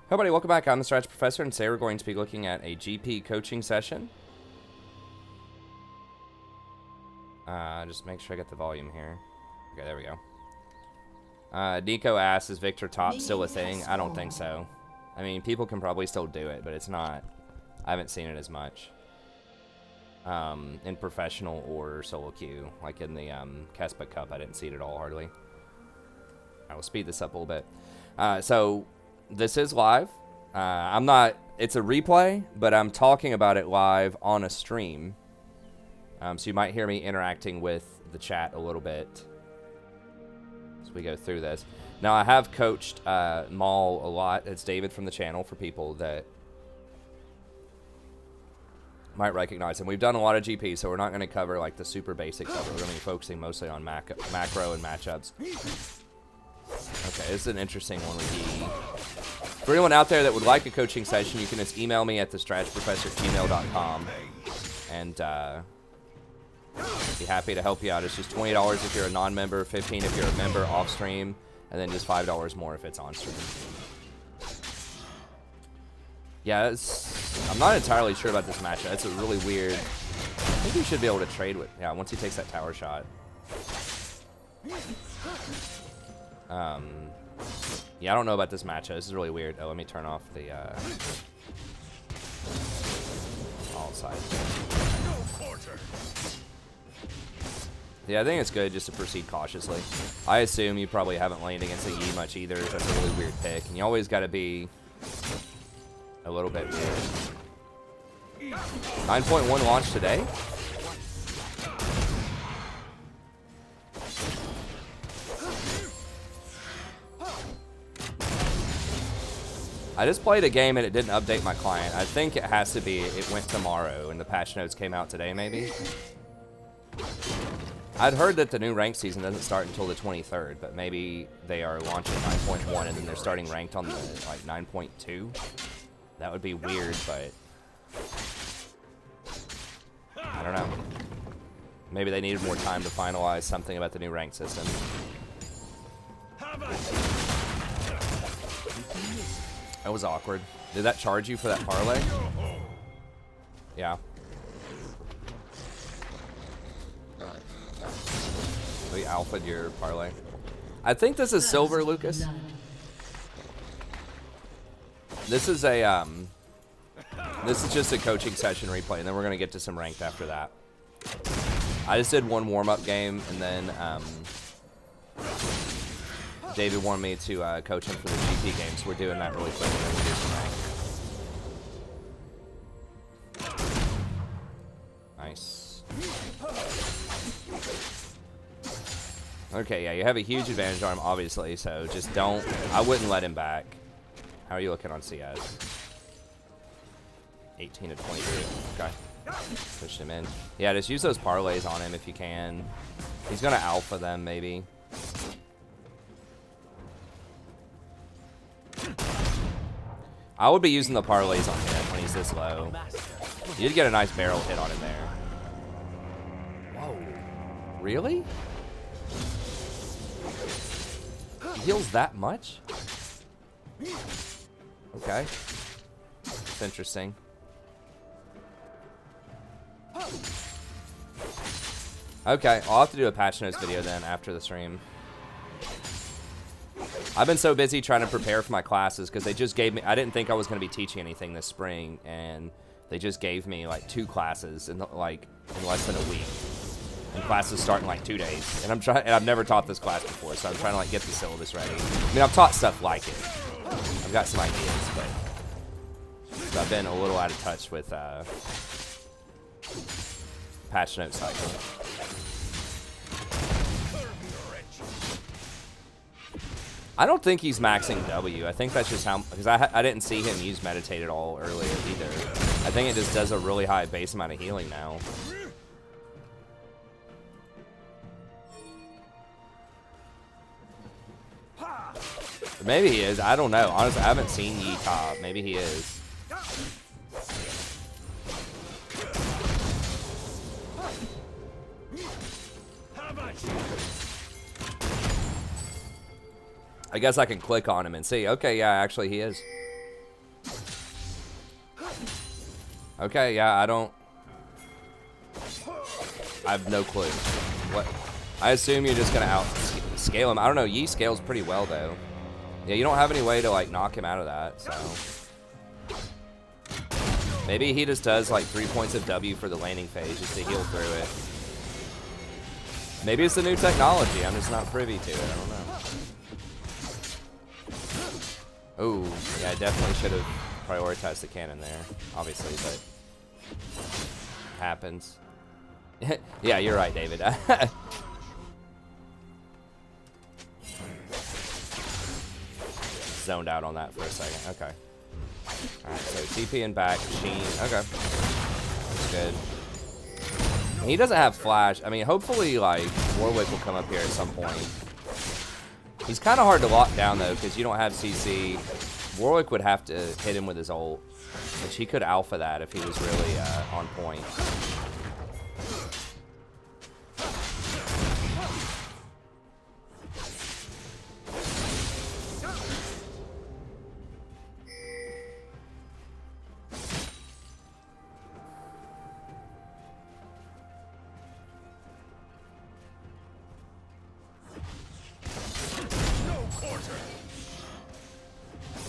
Hey everybody, welcome back. I'm the Stretch Professor, and today we're going to be looking at a GP coaching session. Just make sure I get the volume here. Okay, there we go. Nico asks, is Victor Top still a thing? I don't think so. I mean, people can probably still do it, but it's not. I haven't seen it as much. In professional or solo queue. Like in the Kespa Cup, I didn't see it at all, hardly. I will speed this up a little bit. So... this is live. It's a replay, but I'm talking about it live on a stream. So you might hear me interacting with the chat a little bit as we go through this. Now, I have coached Maul a lot. It's David from the channel for people that might recognize him. We've done a lot of GP, so we're not going to cover like the super basic stuff. We're going to be focusing mostly on macro and matchups. Okay, this is an interesting one with E. For anyone out there that would like a coaching session, you can just email me at thestratchprofessor@gmail.com, and be happy to help you out. It's just $20 if you're a non-member, $15 if you're a member off stream, and then just $5 more if it's on stream. Yeah, I'm not entirely sure about this matchup. It's a really weird. I think we should be able to trade with. Yeah, once he takes that tower shot. Yeah, I don't know about this matchup. This is really weird. Oh, let me turn off the all sides. Yeah, I think it's good just to proceed cautiously. I assume you probably haven't laid against a Yi much either. That's a really weird pick, and you always got to be a little bit weird. 9.1 launch today. I just played a game and it didn't update my client. I think it has to be, it went tomorrow and the patch notes came out today maybe. I'd heard that the new ranked season doesn't start until the 23rd, but maybe they are launching 9.1 and then they're starting ranked on the like 9.2. That would be weird, but I don't know. Maybe they needed more time to finalize something about the new ranked system. That was awkward. Did that charge you for that parlay? Yeah. We alpha'd your parlay. I think this is silver, Lucas. This is a this is just a coaching session replay, and then we're gonna get to some ranked after that. I just did one warm-up game, and then David wanted me to coach him for the GP game, so we're doing that really quick, and then we'll do some rank. Nice. Okay, yeah, you have a huge advantage on him, obviously, so just don't... I wouldn't let him back. How are you looking on CS? 18 to 22. Okay. Pushed him in. Yeah, just use those parlays on him if you can. He's going to alpha them, maybe. I would be using the parlays on him when he's this low. You did get a nice barrel hit on him there. Whoa. Really? He heals that much? Okay. That's interesting. Okay, I'll have to do a patch notes video then after the stream. I've been so busy trying to prepare for my classes because they just gave me, I didn't think I was going to be teaching anything this spring, and they just gave me like 2 classes in less than a week. And classes start in like 2 days. And I've never taught this class before, so I'm trying to like get the syllabus ready. I mean, I've taught stuff like it. I've got some ideas, but I've been a little out of touch with patch note cycle. I don't think he's maxing W. I think that's just how, because I didn't see him use meditate at all earlier either. I think it just does a really high base amount of healing now. Or maybe he is. I don't know. Honestly, I haven't seen Yi top. Maybe he is. I guess I can click on him and see. Okay, yeah, actually he is. Okay, yeah, I have no clue. What? I assume you're just gonna scale him. I don't know. Yi scales pretty well though. Yeah, you don't have any way to like knock him out of that. So maybe he just does like 3 points of W for the landing phase just to heal through it. Maybe it's the new technology. I'm just not privy to it. I don't know. Oh, yeah, I definitely should have prioritized the cannon there, obviously, but happens. Yeah, you're right, David. Zoned out on that for a second. Okay. Alright, so TP and back, Sheen. Okay. That's good. He doesn't have flash. I mean, hopefully, like, Warwick will come up here at some point. He's kind of hard to lock down, though, because you don't have CC. Warwick would have to hit him with his ult, which he could alpha that if he was really on point.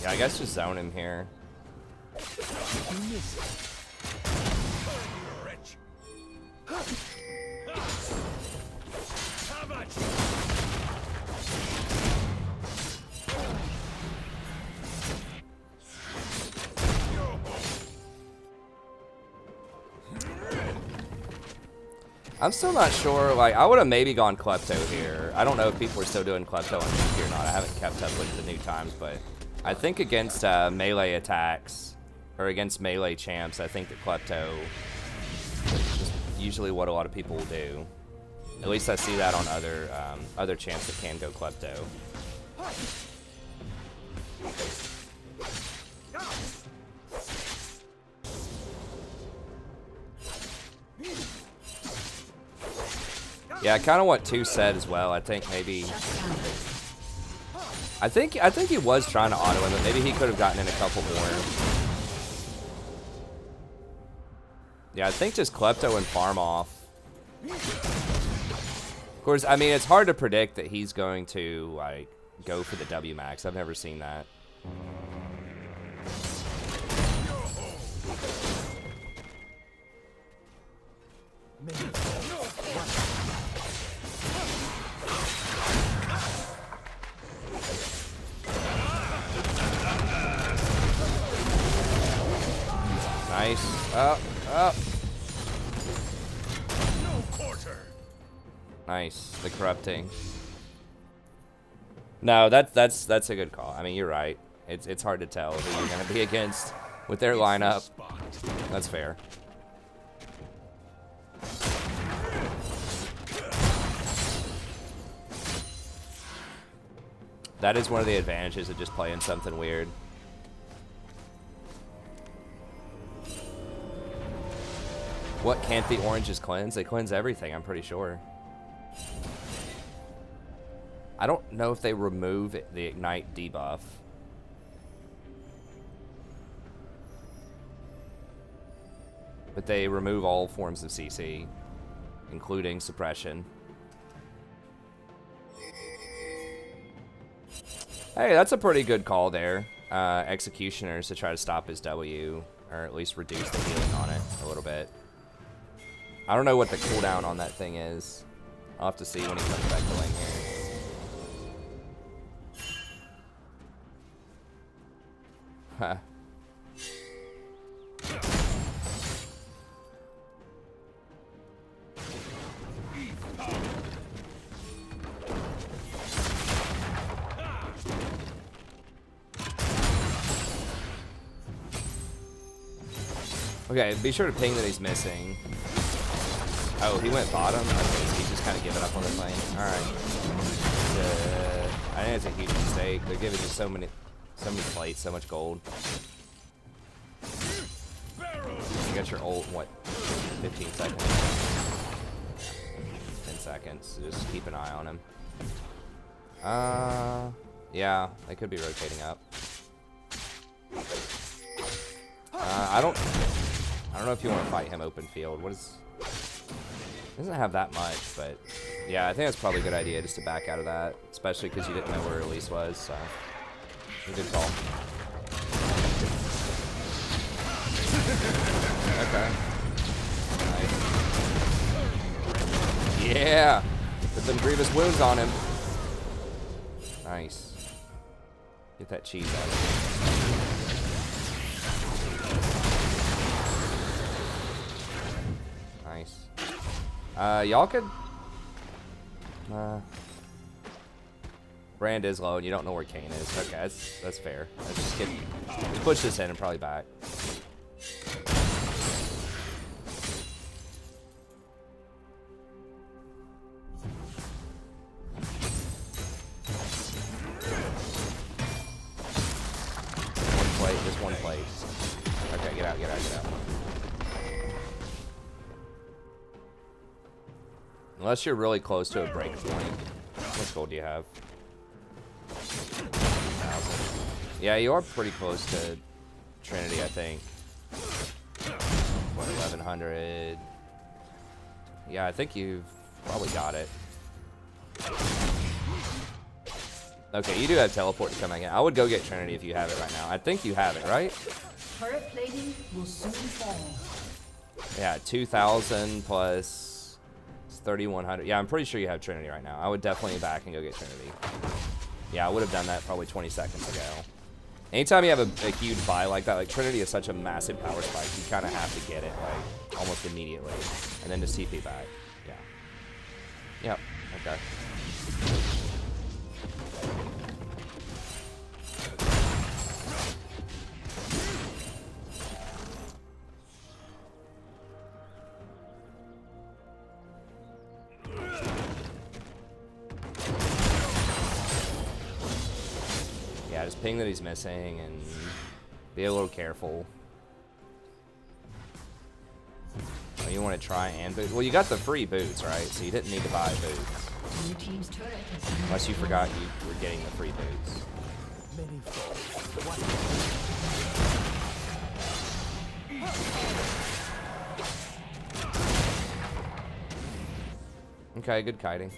Yeah, I guess just zone him here. I'm still not sure. Like, I would have maybe gone Klepto here. I don't know if people are still doing Klepto on GP or not. I haven't kept up with the new times, but I think against melee attacks or against melee champs, I think that Klepto is just usually what a lot of people will do. At least I see that on other champs that can go Klepto. Yeah, I kind of want 2 set as well. I think maybe. I think he was trying to auto him, but maybe he could have gotten in a couple more. Yeah, I think just Klepto and farm off. Of course, I mean, it's hard to predict that he's going to like go for the W max. I've never seen that. Nice. Up, up. Nice. The corrupting. No, that's a good call. I mean, you're right. It's hard to tell who you're gonna be against with their lineup. That's fair. That is one of the advantages of just playing something weird. What can't the oranges cleanse? They cleanse everything, I'm pretty sure. I don't know if they remove the ignite debuff. But they remove all forms of CC, including suppression. Hey, that's a pretty good call there. Executioners to try to stop his W, or at least reduce the healing on it a little bit. I don't know what the cooldown on that thing is. I'll have to see when he comes back to lane here. Huh. Okay, be sure to ping that he's missing. Oh, he went bottom? Okay, so he's just kind of giving up on the lane. Alright. I think it's a huge mistake. They're giving you so many plates, so much gold. You got your ult in, what, 15 seconds? 10 seconds. So just keep an eye on him. Yeah, they could be rotating up. I don't know if you want to fight him open field. What is... Doesn't have that much, but yeah, I think that's probably a good idea just to back out of that, especially because you didn't know where release was, so it's a good call. Okay. Nice. Yeah! Put them grievous wounds on him. Nice. Get that cheese out of here. Nice. Y'all could... Brand is low and you don't know where Kane is. Okay, that's fair. Let's just push this in and probably back. Just one plate. Okay, get out. Unless you're really close to a break point. How much gold do you have? 1,000. Yeah, you are pretty close to Trinity, I think. What, 1,100? Yeah, I think you've probably got it. Okay, you do have teleport coming in. I would go get Trinity if you have it right now. I think you have it, right? Turret plating will soon fall. Yeah, 2,000 plus 3,100. Yeah, I'm pretty sure you have Trinity right now. I would definitely back and go get Trinity. Yeah, I would have done that probably 20 seconds ago. Anytime you have a huge buy like that, like Trinity is such a massive power spike, you kind of have to get it like almost immediately, and then just TP back. Yeah. Yep. Okay. Yeah, just ping that he's missing and be a little careful. Oh, you want to try and boot? Well, you got the free boots, right? So you didn't need to buy boots. Your team's turret has Unless you forgot you were getting the free boots. Okay, good kiting.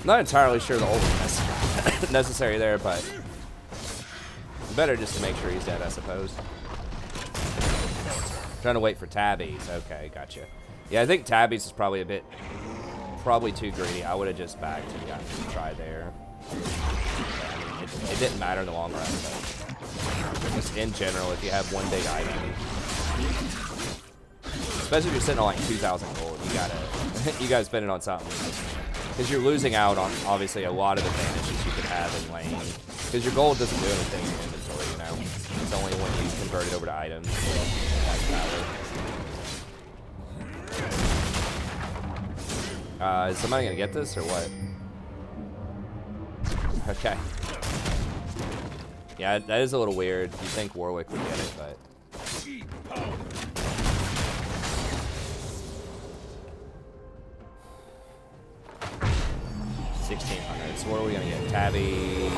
Not entirely sure the ult is necessary there, but better just to make sure he's dead, I suppose. Trying to wait for Tabbies. Okay, gotcha. Yeah, I think Tabbies is probably too greedy. I would have just backed and gotten to try there. I mean, it didn't matter in the long run, but just in general, if you have one big item, especially if you're sitting on like 2,000 gold, you gotta spend it on something. Because you're losing out on, obviously, a lot of advantages you could have in lane. Because your gold doesn't do anything in your inventory, you know? It's only when you convert it over to items that matter. Is somebody going to get this, or what? Okay. Yeah, that is a little weird. You think Warwick would get it, but... 1,600. So what are we gonna get? Tabby,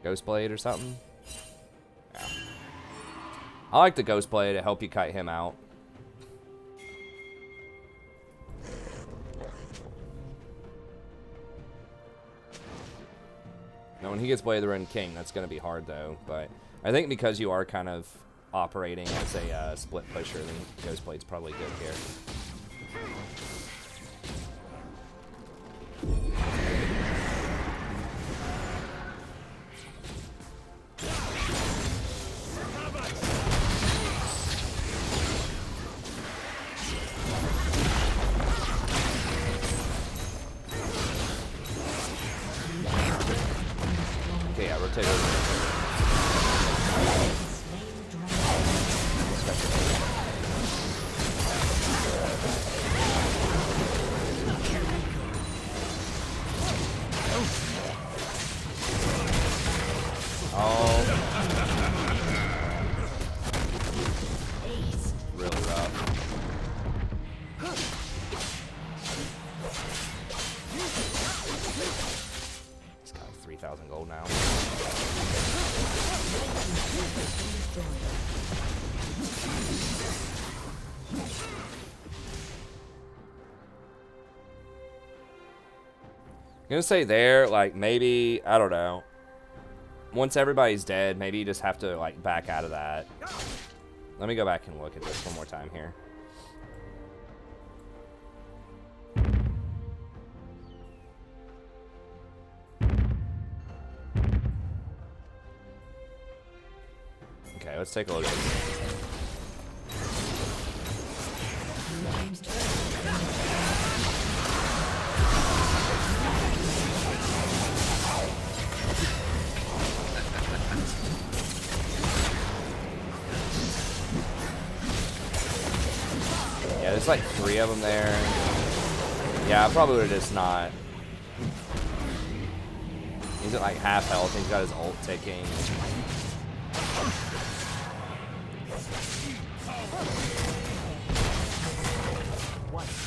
Ghostblade or something? Yeah. I like the Ghostblade to help you kite him out. Now when he gets Blade of the Ruined King, that's gonna be hard though. But I think because you are kind of operating as a split pusher, then Ghostblade's probably good here. gonna say there, like, maybe, I don't know. Once everybody's dead, maybe you just have to, like, back out of that. Let me go back and look at this one more time here. Okay, let's take a look at this. Yeah, there's like 3 of them there. Yeah, I probably would have just not. He's at like half health. He's got his ult ticking.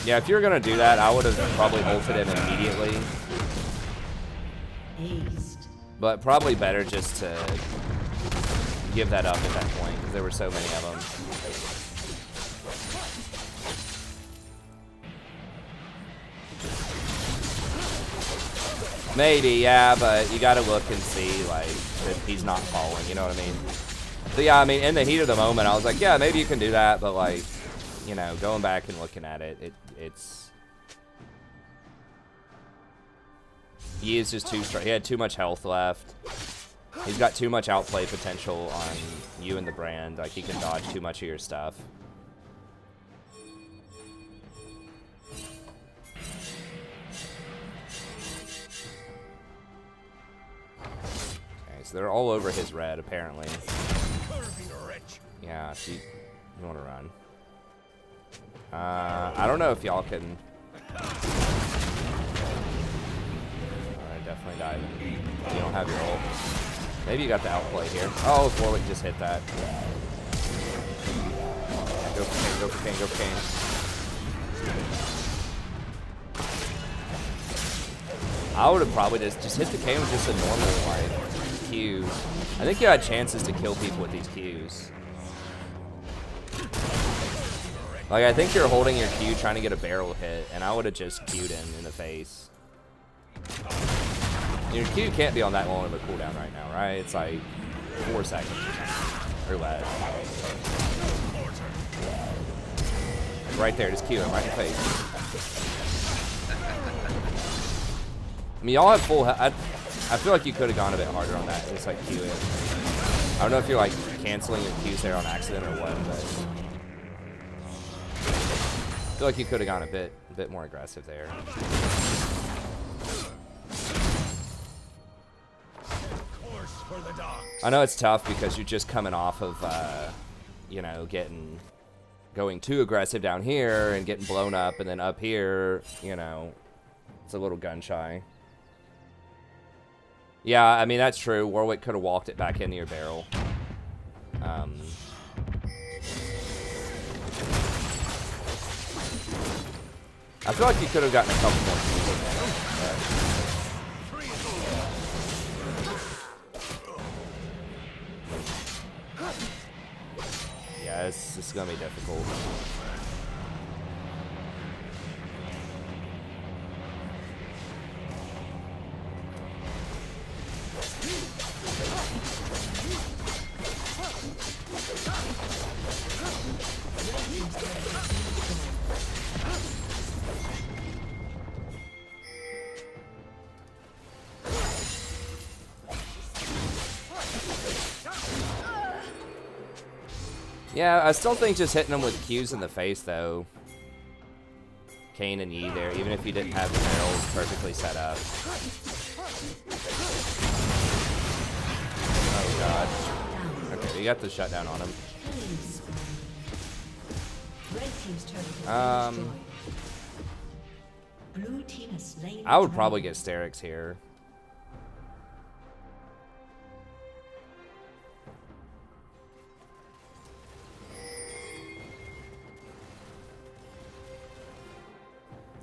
Yeah, if you were gonna do that, I would have probably ulted him immediately. But probably better just to give that up at that point, because there were so many of them. Maybe, yeah, but you gotta look and see, like, that he's not falling, you know what I mean? So yeah, I mean, in the heat of the moment, I was like, yeah, maybe you can do that, but like, you know, going back and looking at it, it's... He is just too strong. He had too much health left. He's got too much outplay potential on you and the brand. Like, he can dodge too much of your stuff. So they're all over his red, apparently. Yeah, so you want to run. I don't know if y'all can... Alright, definitely dive in. You don't have your ult. Maybe you got the outplay here. Oh, Warwick just hit that. Yeah, go for Kane, go for Kane, go for Kane. I would have probably just hit the Kane with just a normal, like... Q. I think you had chances to kill people with these Qs. Like, I think you're holding your Q trying to get a barrel hit, and I would have just Q'd him in the face. Your Q can't be on that long of a cooldown right now, right? It's like 4 seconds or less. Like right there, just Q him right in the face. I mean, y'all have full health. I feel like you could have gone a bit harder on that, just like Q it. I don't know if you're like canceling your Qs there on accident or what, but I feel like you could have gone a bit more aggressive there. I know it's tough because you're just coming off of, you know, going too aggressive down here and getting blown up, and then up here, you know, it's a little gun shy. Yeah, I mean, that's true. Warwick could have walked it back into your barrel. I feel like you could have gotten a couple more kills in there. Yeah, this is going to be difficult. Yeah, I still think just hitting them with Qs in the face, though. Kane and Yi there, even if you didn't have the barrels perfectly set up. Oh, God. Okay, you got the shutdown on him. I would probably get Sterix here.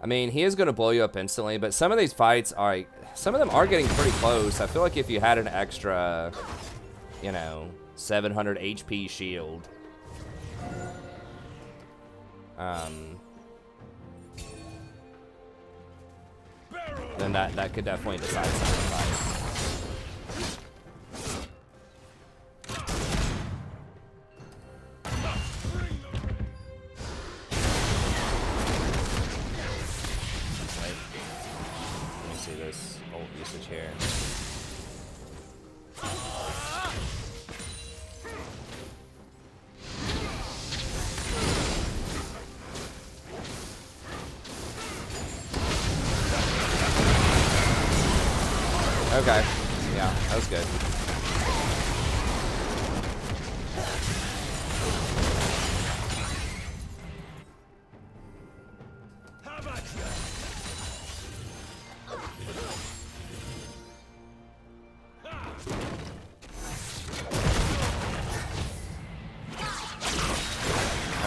I mean, he is going to blow you up instantly, but some of these fights are, like, some of them are getting pretty close. I feel like if you had an extra, you know, 700 HP shield. then that could definitely decide something. Like, let me see this ult usage here. Okay, yeah, that was good.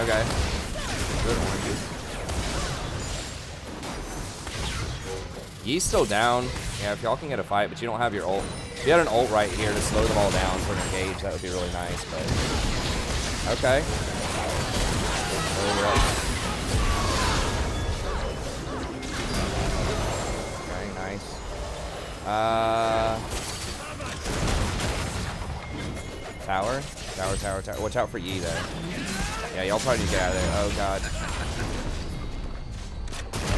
Okay. Good. Yee's still down. Yeah, if y'all can get a fight, but you don't have your ult. If you had an ult right here to slow them all down for an engage, that would be really nice, but... Okay. Okay, nice. Tower? Tower. Watch out for Yi, though. Yeah, y'all probably need to get out of there. Oh, God.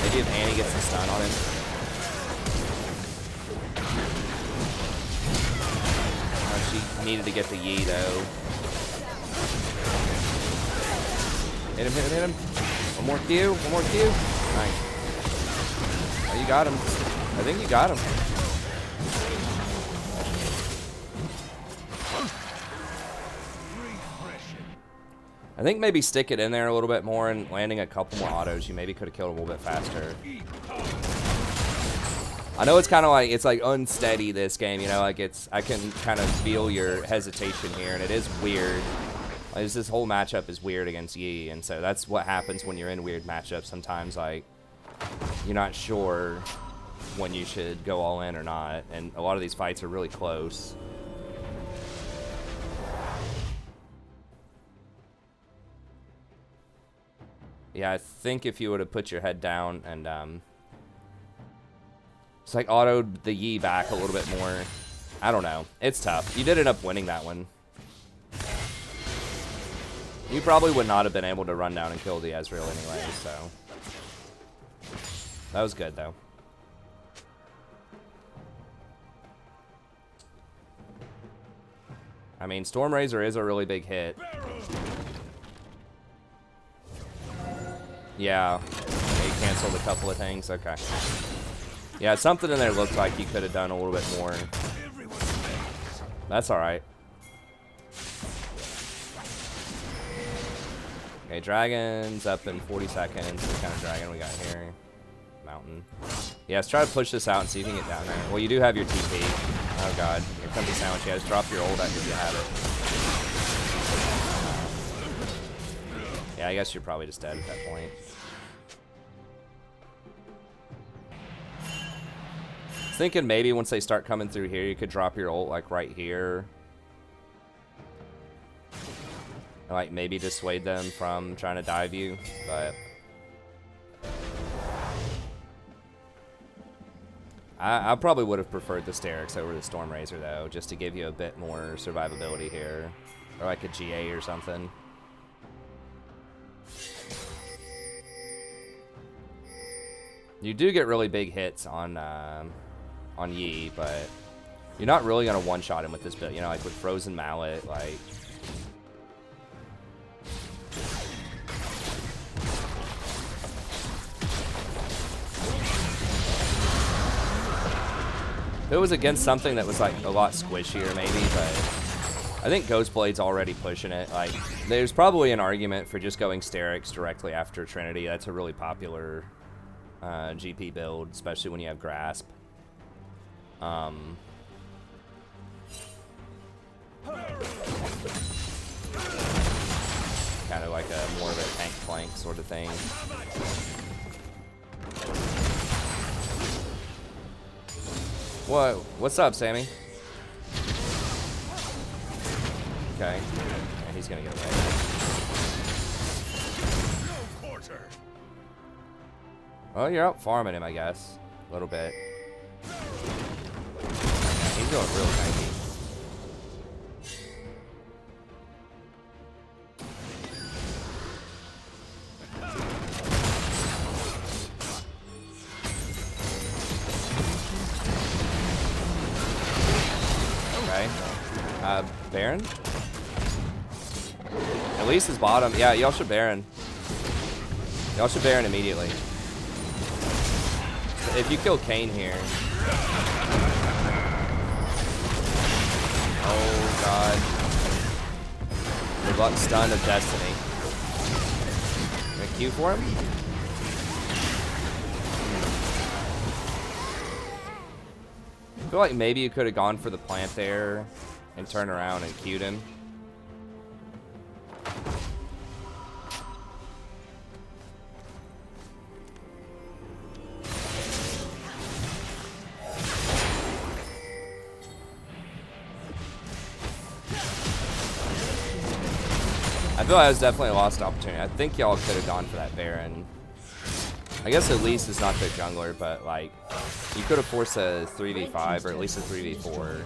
Maybe if Annie gets a stun on him. She needed to get the Yi, though. Hit him. One more Q. Nice. Oh, you got him. I think you got him. I think maybe stick it in there a little bit more and landing a couple more autos. You maybe could have killed him a little bit faster. I know it's kind of like, it's like unsteady this game, you know, like I can kind of feel your hesitation here, and it is weird. Like, this whole matchup is weird against Yi, and so that's what happens when you're in weird matchups sometimes. Like, you're not sure when you should go all in or not, and a lot of these fights are really close. Yeah, I think if you would have put your head down and it's like autoed the Yi back a little bit more. I don't know. It's tough. You did end up winning that one. You probably would not have been able to run down and kill the Ezreal anyway, so. That was good, though. I mean, Storm Razor is a really big hit. Yeah. He canceled a couple of things. Okay. Yeah, something in there looked like you could have done a little bit more. That's alright. Okay, dragon's up in 40 seconds. What kind of dragon we got here? Mountain. Yeah, let's try to push this out and see if you can get down there. Well, you do have your TP. Oh god. Here comes the sandwich. Yeah, just drop your ult if you have it. Yeah, I guess you're probably just dead at that point. Thinking maybe once they start coming through here, you could drop your ult like right here. Like maybe dissuade them from trying to dive you, but I probably would have preferred the Sterix over the Storm Razor though, just to give you a bit more survivability here, or like a GA or something. You do get really big hits on Yi, but you're not really gonna one-shot him with this build. You know, like with Frozen Mallet, like. If it was against something that was like a lot squishier maybe, but I think Ghostblade's already pushing it. Like, there's probably an argument for just going Sterix directly after Trinity. That's a really popular GP build, especially when you have Grasp. Kind of like a more of a Gangplank sort of thing. Whoa, what's up, Sammy? Okay. Yeah, he's gonna get away. Oh, you're out farming him, I guess. A little bit. He's going real tanky. Okay. Baron? At least his bottom. Yeah, y'all should Baron. Y'all should Baron immediately. If you kill Kayn here. Oh god. The luck stun of destiny. Gonna Q for him? I feel like maybe you could have gone for the plant there and turned around and Q'd him. I feel like that was definitely a lost opportunity. I think y'all could have gone for that Baron. I guess at least it's not the jungler, but like, you could have forced a 3v5 or at least a 3v4.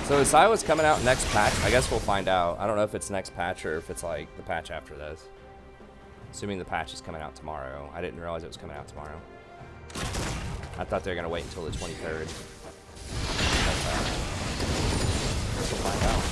So is Silas coming out next patch? I guess we'll find out. I don't know if it's next patch or if it's like the patch after this. Assuming the patch is coming out tomorrow. I didn't realize it was coming out tomorrow. I thought they were gonna wait until the 23rd. But, we'll find out.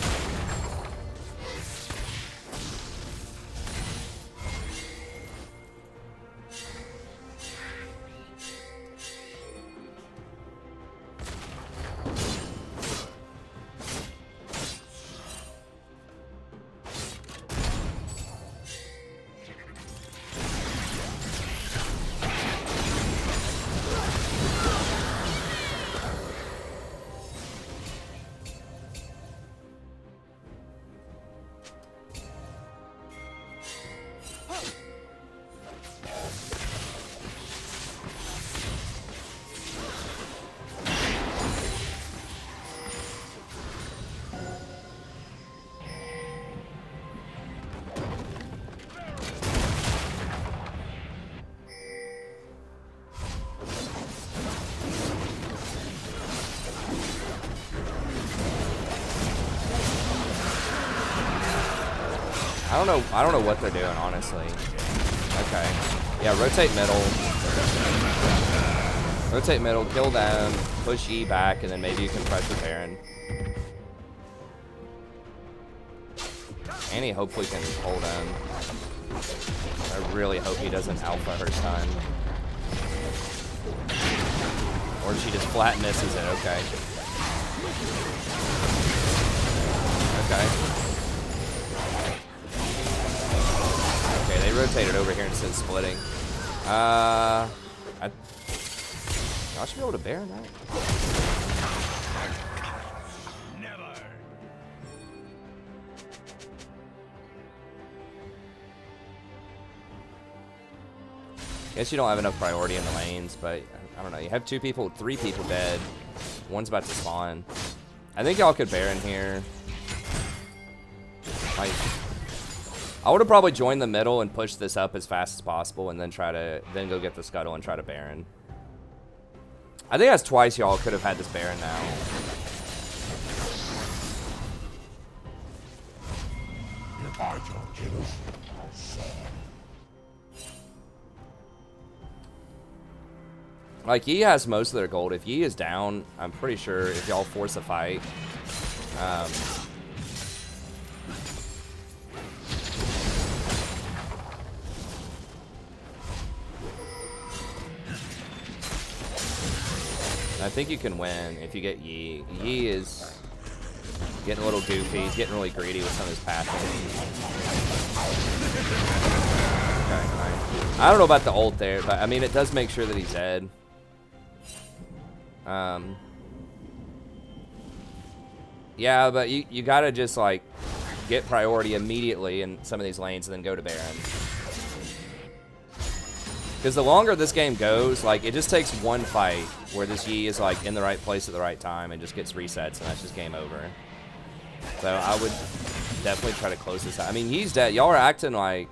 I don't know what they're doing, honestly. Okay. Yeah, rotate middle. Rotate middle, kill them, push E back, and then maybe you can pressure Baron. Annie hopefully can hold him. I really hope he doesn't alpha her stun. Or she just flat misses it, okay. Okay. They rotated over here instead of splitting. I should be able to Baron that. Never. Guess you don't have enough priority in the lanes, but I don't know. You have 3 people dead. One's about to spawn. I think y'all could Baron here. Like, I would have probably joined the middle and pushed this up as fast as possible and then then go get the scuttle and try to Baron. I think that's twice y'all could have had this Baron now. Like, Yi has most of their gold. If Yi is down, I'm pretty sure if y'all force a fight, I think you can win if you get Yi. Yi is getting a little goofy. He's getting really greedy with some of his passing. nice. I don't know about the ult there, but I mean, it does make sure that he's dead. Yeah, but you gotta just, like, get priority immediately in some of these lanes and then go to Baron. Because the longer this game goes, like, it just takes one fight where this Yi is, like, in the right place at the right time and just gets resets, and that's just game over. So I would definitely try to close this out. I mean, Yi's dead. Y'all are acting like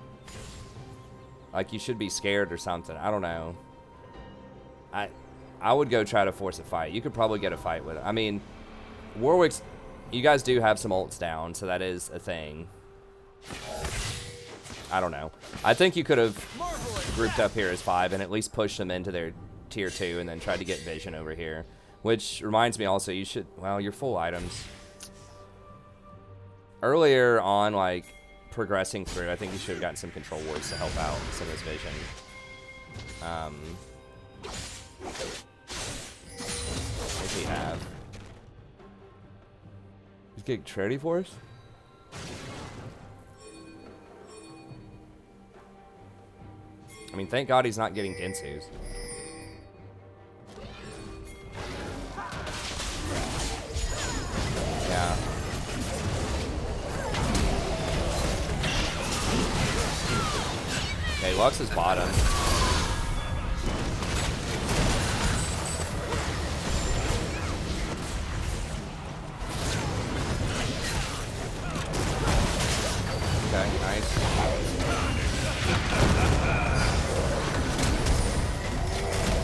you should be scared or something. I don't know. I would go try to force a fight. You could probably get a fight with it. I mean, Warwick's... You guys do have some ults down, so that is a thing. I don't know. I think you could have grouped up here as 5 and at least pushed them into their tier 2 and then tried to get vision over here. Which reminds me also, you should... Well, your full items. Earlier on, like, progressing through, I think you should have gotten some control wards to help out some of this vision. If we have. He's getting Tready for us? I mean, thank God he's not getting Gensu's. Yeah. Okay, Lux is bottom. Okay, nice.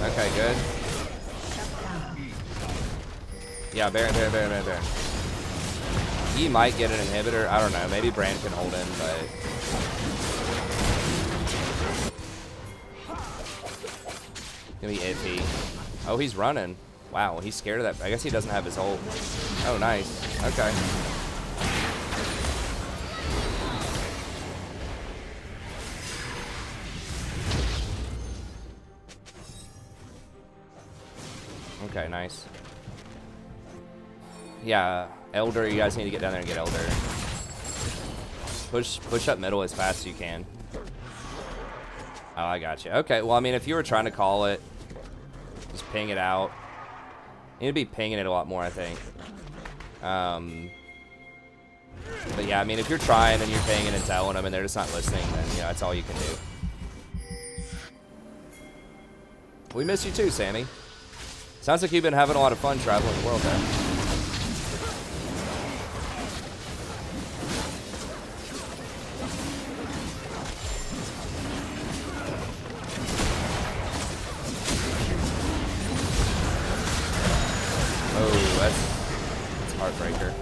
Okay, good. Yeah, Baron. He might get an inhibitor. I don't know. Maybe Brand can hold him, but... Gonna be iffy. Oh, he's running. Wow, he's scared of that. I guess he doesn't have his ult. Oh, nice. Okay. Okay, nice. Yeah, Elder, you guys need to get down there and get Elder. Push up middle as fast as you can. Oh, I got you. Okay, well, I mean, if you were trying to call it, just ping it out. You need to be pinging it a lot more, I think. But yeah, I mean, if you're trying and you're pinging and telling them and they're just not listening, then, you know, that's all you can do. We miss you too, Sammy. Sounds like you've been having a lot of fun traveling the world there. Oh, that's heartbreaker.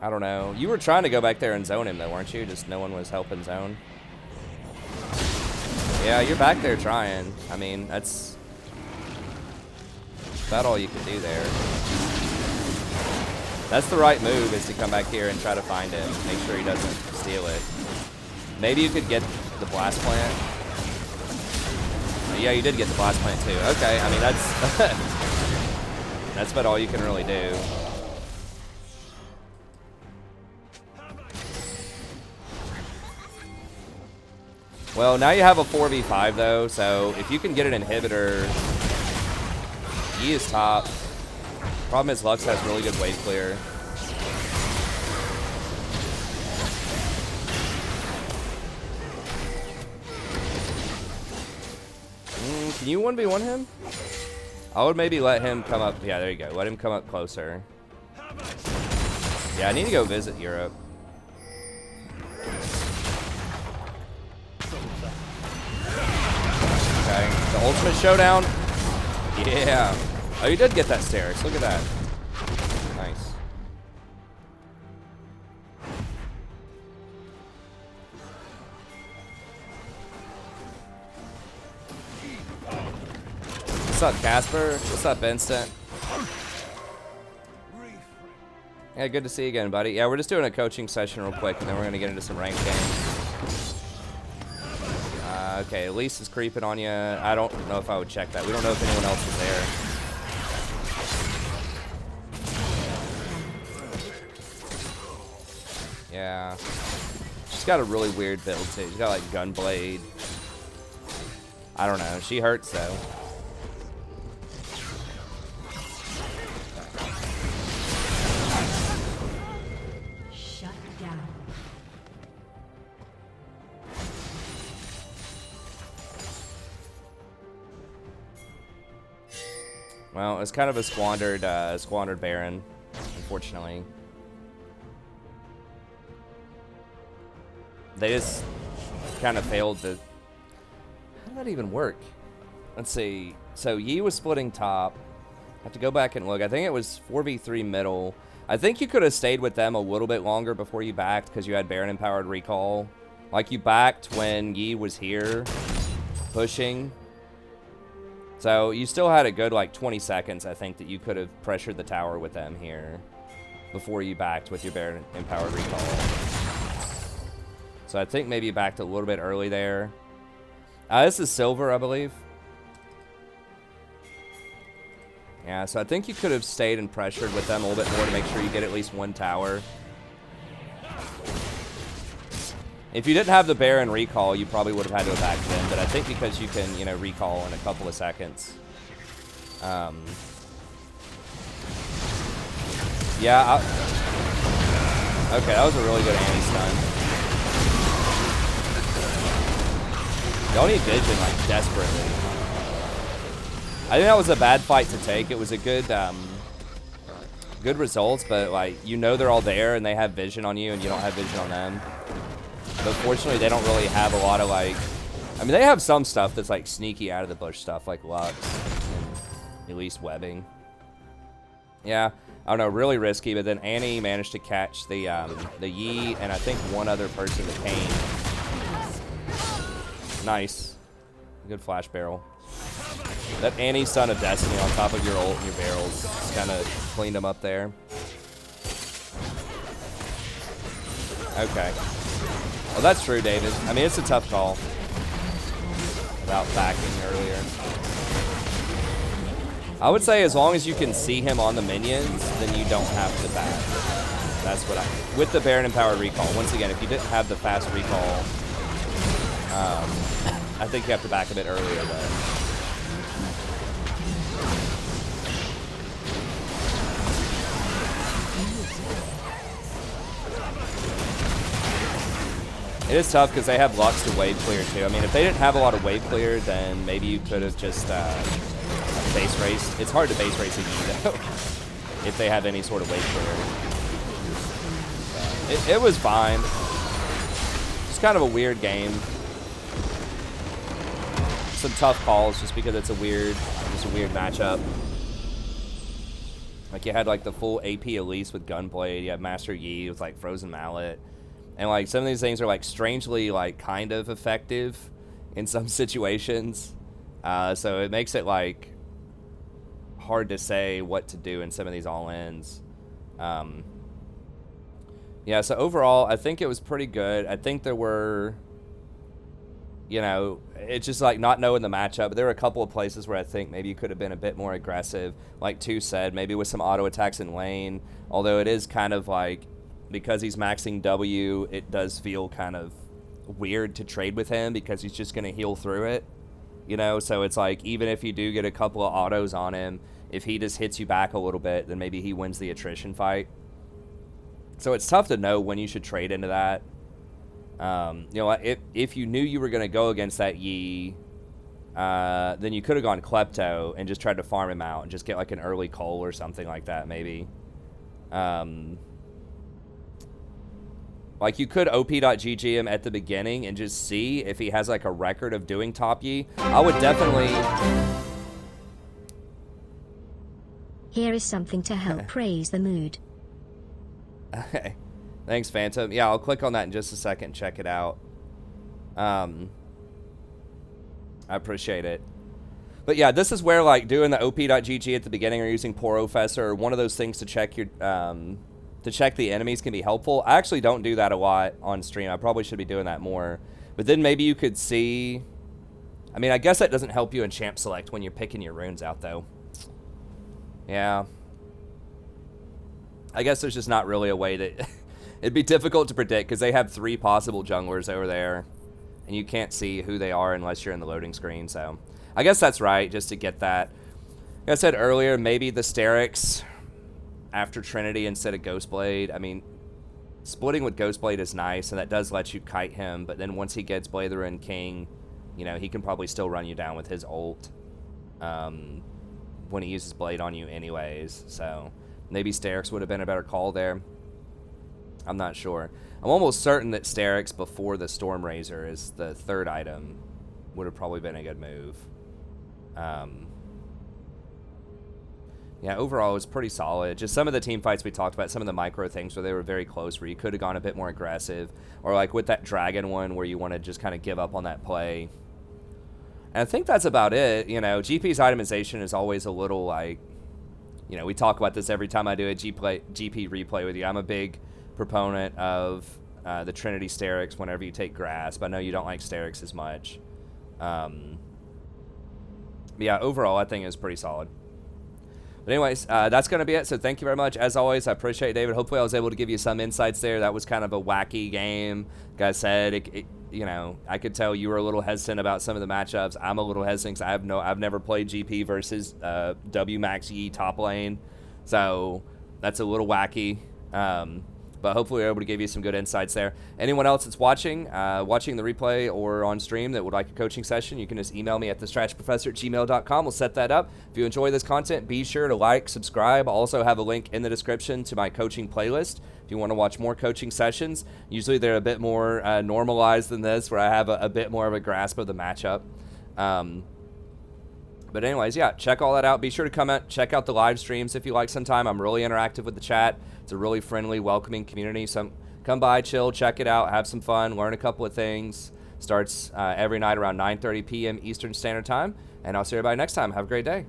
I don't know. You were trying to go back there and zone him though, weren't you? Just no one was helping zone. Yeah, you're back there trying. I mean, that's about all you can do there. That's the right move, is to come back here and try to find him. Make sure he doesn't steal it. Maybe you could get the blast plant. Yeah, you did get the blast plant too. Okay, I mean, that's that's about all you can really do. Well, now you have a 4v5 though, so if you can get an inhibitor, he is top. Problem is Lux has really good wave clear. Can you 1v1 him? I would maybe let him come up. Yeah, there you go. Let him come up closer. Yeah, I need to go visit Europe. Okay, the ultimate showdown. Yeah. Oh, you did get that Sterix. Look at that. Nice. What's up, Casper? What's up, Vincent? Yeah, good to see you again, buddy. Yeah, we're just doing a coaching session real quick, and then we're going to get into some ranked games. Okay, Elise is creeping on you. I don't know if I would check that. We don't know if anyone else is there. Yeah. She's got a really weird build too. She's got like Gunblade. I don't know. She hurts though. Shut down. Well, it's kind of a squandered Baron, unfortunately. They just kind of failed to... How did that even work? Let's see. So Yi was splitting top. I have to go back and look. I think it was 4v3 middle. I think you could have stayed with them a little bit longer before you backed because you had Baron empowered recall. Like you backed when Yi was here pushing. So you still had a good like 20 seconds, I think, that you could have pressured the tower with them here before you backed with your Baron empowered recall. So I think maybe you backed a little bit early there. This is silver, I believe. Yeah, so I think you could have stayed and pressured with them a little bit more to make sure you get at least one tower. If you didn't have the Baron recall, you probably would have had to have backed in, but I think because you can, you know, recall in a couple of seconds. Yeah, okay, that was a really good anti-stun. Y'all need vision, like, desperately. I think that was a bad fight to take. It was a good, good results, but, like, you know they're all there, and they have vision on you, and you don't have vision on them. But fortunately, they don't really have a lot of, like... I mean, they have some stuff that's, like, sneaky out of the bush stuff, like Lux and at least webbing. Yeah, I don't know, really risky, but then Annie managed to catch the Yi, and I think one other person, the Kane. Nice. Good flash barrel. That Annie Son of Destiny on top of your ult and your barrels just kind of cleaned them up there. Okay. Well, that's true, David. I mean, it's a tough call. Without backing earlier. I would say as long as you can see him on the minions, then you don't have to back. That's what I... With the Baron empowered recall. Once again, if you didn't have the fast recall... I think you have to back a bit earlier, but... It is tough because they have Lux to wave clear too. I mean, if they didn't have a lot of wave clear, then maybe you could have just base raced. It's hard to base race a Yi though, if they have any sort of wave clear. It was fine. It's kind of a weird game. Some tough calls just because it's a weird matchup. Like you had like the full AP Elise with Gunblade, you have Master Yi with like Frozen Mallet. And like some of these things are like strangely like kind of effective in some situations. So it makes it like hard to say what to do in some of these all-ins. Yeah, so overall I think it was pretty good. I think there were, you know, it's just like not knowing the matchup, but there were a couple of places where I think maybe you could have been a bit more aggressive. Like Tu said, maybe with some auto attacks in lane, although it is kind of like, because he's maxing W, it does feel kind of weird to trade with him because he's just going to heal through it, you know? So it's like, even if you do get a couple of autos on him, if he just hits you back a little bit, then maybe he wins the attrition fight. So it's tough to know when you should trade into that. You know, if you knew you were going to go against that Yi, then you could have gone Klepto and just tried to farm him out and just get like an early Cole or something like that, maybe. Like, you could OP.GG him at the beginning and just see if he has, like, a record of doing top Yi. I would definitely... Here is something to help raise the mood. Okay. Thanks, Phantom. Yeah, I'll click on that in just a second and check it out. I appreciate it. But, yeah, this is where, like, doing the OP.GG at the beginning or using Porofessor or one of those things to check your... to check the enemies can be helpful. I actually don't do that a lot on stream. I probably should be doing that more. But then maybe you could see... I mean, I guess that doesn't help you in Champ Select when you're picking your runes out, though. Yeah. I guess there's just not really a way to... It'd be difficult to predict because they have 3 possible junglers over there, and you can't see who they are unless you're in the loading screen. So I guess that's right, just to get that. Like I said earlier, maybe the Sterix after Trinity instead of Ghostblade. I mean, splitting with Ghostblade is nice, and that does let you kite him, but then once he gets Blather and King, you know, he can probably still run you down with his ult when he uses Blade on you anyways. So maybe Sterix would have been a better call there. I'm not sure. I'm almost certain that Sterix before the Storm Razor is the 3rd item would have probably been a good move. Yeah, overall it was pretty solid. Just some of the team fights we talked about, some of the micro things where they were very close, where you could have gone a bit more aggressive, or like with that Dragon one where you want to just kind of give up on that play. And I think that's about it. You know, GP's itemization is always a little like, you know, we talk about this every time I do a GP replay with you. I'm a big proponent of the Trinity Sterix whenever you take Grasp. I know you don't like Sterix as much. But yeah, overall I think it was pretty solid. But anyways, that's going to be it. So thank you very much. As always, I appreciate it, David. Hopefully I was able to give you some insights there. That was kind of a wacky game. Like I said, you know, I could tell you were a little hesitant about some of the matchups. I'm a little hesitant because I've never played GP versus WMAX Yi top lane. So that's a little wacky. But hopefully we're able to give you some good insights there. Anyone else that's watching the replay or on stream that would like a coaching session, you can just email me at thestrategyprofessor@gmail.com. We'll set that up. If you enjoy this content, be sure to like, subscribe. I'll also have a link in the description to my coaching playlist if you want to watch more coaching sessions. Usually they're a bit more normalized than this, where I have a bit more of a grasp of the matchup. But anyways, yeah, check all that out. Be sure to come out, check out the live streams if you like sometime. I'm really interactive with the chat. It's a really friendly, welcoming community. So come by, chill, check it out, have some fun, learn a couple of things. Starts every night around 9:30 p.m. Eastern Standard Time. And I'll see everybody next time. Have a great day.